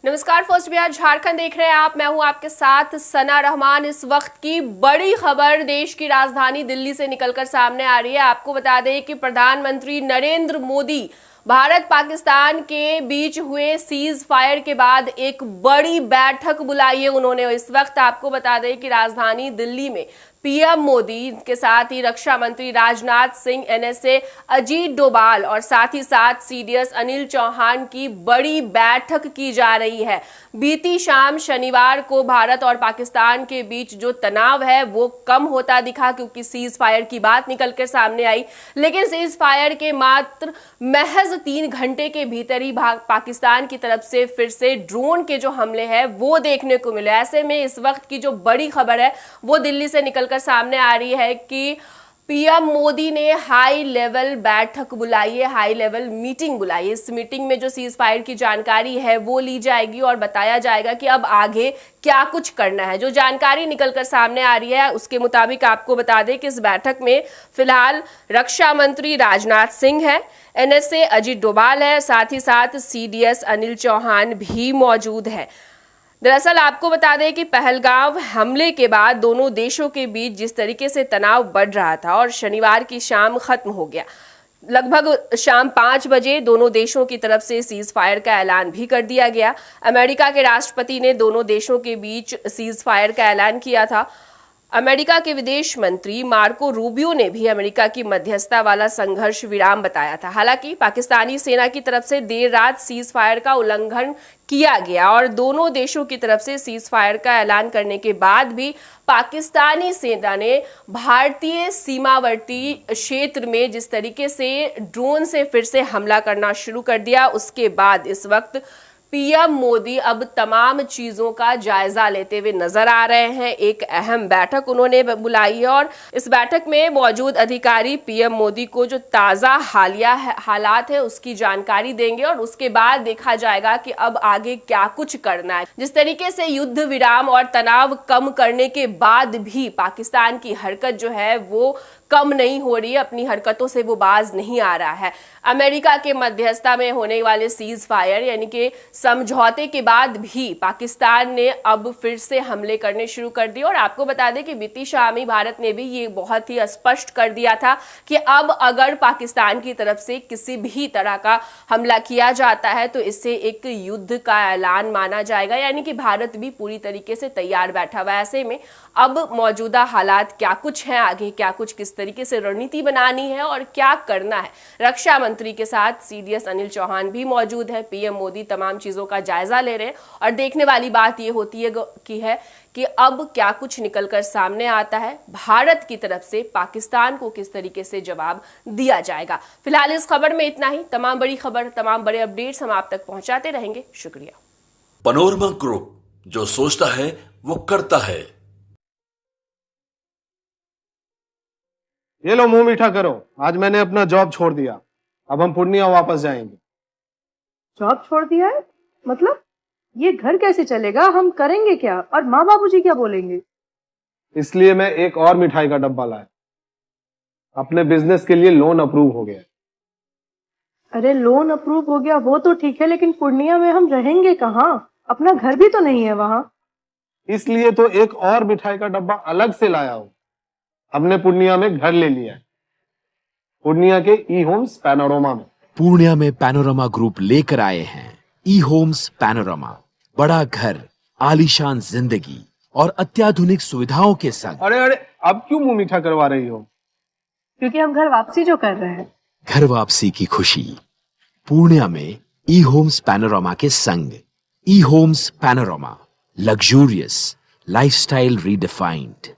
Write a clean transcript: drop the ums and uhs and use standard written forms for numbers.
नमस्कार, फर्स्ट बिहार झारखंड देख रहे हैं आप। मैं हूं आपके साथ सना रहमान। इस वक्त की बड़ी खबर देश की राजधानी दिल्ली से निकलकर सामने आ रही है। आपको बता दें कि प्रधानमंत्री नरेंद्र मोदी भारत पाकिस्तान के बीच हुए सीज फायर के बाद एक बड़ी बैठक बुलाई है उन्होंने। इस वक्त आपको बता दें कि राजधानी दिल्ली में पीएम मोदी के साथ ही रक्षा मंत्री राजनाथ सिंह, एनएसए अजीत डोभाल और साथ ही साथ सीडीएस अनिल चौहान की बड़ी बैठक की जा रही है। बीती शाम शनिवार को भारत और पाकिस्तान के बीच जो तनाव है वो कम होता दिखा, क्योंकि सीज फायर की बात निकलकर सामने आई। लेकिन सीज फायर के मात्र महज 3 घंटे के भीतर ही पाकिस्तान की तरफ से फिर से ड्रोन के जो हमले हैं वो देखने को मिले। ऐसे में इस वक्त की जो बड़ी खबर है वो दिल्ली से निकलकर सामने आ रही है कि पीएम मोदी ने हाई लेवल बैठक बुलाई है, हाई लेवल मीटिंग बुलाई है। इस मीटिंग में जो सीज फायर की जानकारी है वो ली जाएगी और बताया जाएगा कि अब आगे क्या कुछ करना है। जो जानकारी निकलकर सामने आ रही है उसके मुताबिक आपको बता दें कि इस बैठक में फिलहाल रक्षा मंत्री राजनाथ सिंह है, एनएसए अजीत डोभाल है, साथ ही साथ सीडीएस अनिल चौहान भी मौजूद है। दरअसल आपको बता दें कि पहलगाम हमले के बाद दोनों देशों के बीच जिस तरीके से तनाव बढ़ रहा था और शनिवार की शाम खत्म हो गया, लगभग शाम 5 बजे दोनों देशों की तरफ से सीज फायर का ऐलान भी कर दिया गया। अमेरिका के राष्ट्रपति ने दोनों देशों के बीच सीज फायर का ऐलान किया था। अमेरिका के विदेश मंत्री मार्को रूबियो ने भी अमेरिका की मध्यस्थता वाला संघर्ष विराम बताया था। हालांकि पाकिस्तानी सेना की तरफ से देर रात सीज फायर का उल्लंघन किया गया और दोनों देशों की तरफ से सीज फायर का ऐलान करने के बाद भी पाकिस्तानी सेना ने भारतीय सीमावर्ती क्षेत्र में जिस तरीके से ड्रोन से फिर से हमला करना शुरू कर दिया, उसके बाद इस वक्त पीएम मोदी अब तमाम चीजों का जायजा लेते हुए नजर आ रहे हैं। एक अहम बैठक उन्होंने बुलाई है और इस बैठक में मौजूद अधिकारी पीएम मोदी को जो ताजा हालिया हालात है उसकी जानकारी देंगे और उसके बाद देखा जाएगा कि अब आगे क्या कुछ करना है। जिस तरीके से युद्ध विराम और तनाव कम करने के बाद भी पाकिस्तान की हरकत जो है वो कम नहीं हो रही है, अपनी हरकतों से वो बाज नहीं आ रहा है। अमेरिका के मध्यस्थता में होने वाले सीज फायर यानी कि समझौते के बाद भी पाकिस्तान ने अब फिर से हमले करने शुरू कर दिए। और आपको बता दें कि बीती शाम ही भारत ने भी ये बहुत ही स्पष्ट कर दिया था कि अब अगर पाकिस्तान की तरफ से किसी भी तरह का हमला किया जाता है तो इससे एक युद्ध का ऐलान माना जाएगा, यानी कि भारत भी पूरी तरीके से तैयार बैठा हुआ है। ऐसे में अब मौजूदा हालात क्या कुछ हैं, आगे क्या कुछ किस तरीके से रणनीति बनानी है और क्या करना है, रक्षा मंत्री के साथ सीडीएस अनिल चौहान भी मौजूद है। पीएम मोदी तमाम चीजों का जायजा ले रहे हैं और देखने वाली बात ये होती है कि अब क्या कुछ निकलकर सामने आता है, भारत की तरफ से पाकिस्तान को किस तरीके से जवाब दिया जाएगा। फिलहाल इस खबर में इतना ही। तमाम बड़ी खबर, तमाम बड़े अपडेट्स हम आप तक पहुंचाते रहेंगे। शुक्रिया। पैनोरमा ग्रुप, जो सोचता है वो करता है। ये लो, मुंह मीठा करो। आज मैंने अपना जॉब छोड़ दिया, अब हम पूर्णिया वापस जाएंगे। जॉब छोड़ दिया है? मतलब ये घर कैसे चलेगा? हम करेंगे क्या? और माँ बाबूजी क्या बोलेंगे? इसलिए मैं एक और मिठाई का डब्बा लाया। अपने बिजनेस के लिए लोन अप्रूव हो गया। अरे लोन अप्रूव हो गया वो तो ठीक है, लेकिन पूर्णिया में हम रहेंगे कहाँ? अपना घर भी तो नहीं है वहां। इसलिए तो एक और मिठाई का डब्बा अलग से लाया हूं। हमने पूर्णिया में घर ले लिया है, पूर्णिया के ई होम्स पैनोरमा में। पूर्णिया में पैनोरमा ग्रुप लेकर आए हैं ई होम्स पैनोरमा। बड़ा घर, आलीशान जिंदगी और अत्याधुनिक सुविधाओं के संग। अरे अरे, अब क्यों मुंह मीठा करवा रही हो? क्योंकि हम घर वापसी जो कर रहे हैं। घर वापसी की खुशी पूर्णिया में ई होम्स पैनोरमा के संग। E Homes Panorama, luxurious lifestyle redefined.